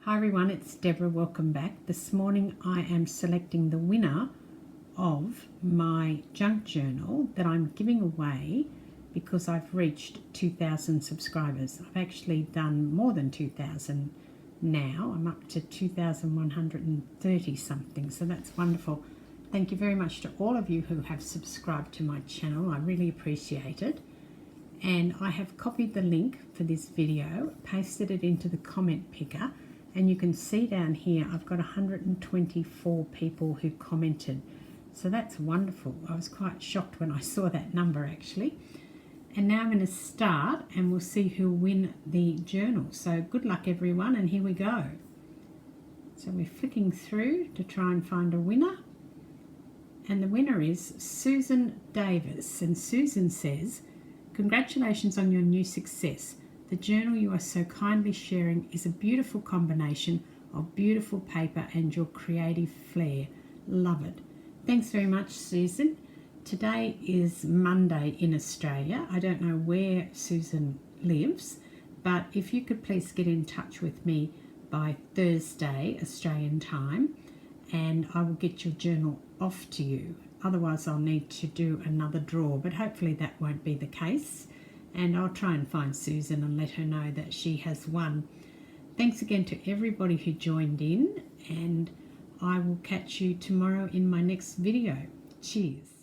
Hi everyone, it's Deborah. Welcome back. This morning I am selecting the winner of my junk journal that I'm giving away because I've reached 2,000 subscribers. I've actually done more than 2,000 now. I'm up to 2,130 something, so that's wonderful. Thank you very much to all of you who have subscribed to my channel. I really appreciate it. And I have copied the link for this video, pasted it into the comment picker, and you can see down here I've got 124 people who commented. So that's wonderful. I was quite shocked when I saw that number actually. And now I'm going to start and we'll see who'll win the journal. So good luck everyone, and here we go. So we're flicking through to try and find a winner. And the winner is Susan Davis. And Susan says, "Congratulations on your new success. The journal you are so kindly sharing is a beautiful combination of beautiful paper and your creative flair. Love it." Thanks very much, Susan. Today is Monday in Australia. I don't know where Susan lives, but if you could please get in touch with me by Thursday, Australian time, and I will get your journal off to you. Otherwise, I'll need to do another draw, but hopefully that won't be the case. And I'll try and find Susan and let her know that she has won. Thanks again to everybody who joined in, and I will catch you tomorrow in my next video. Cheers.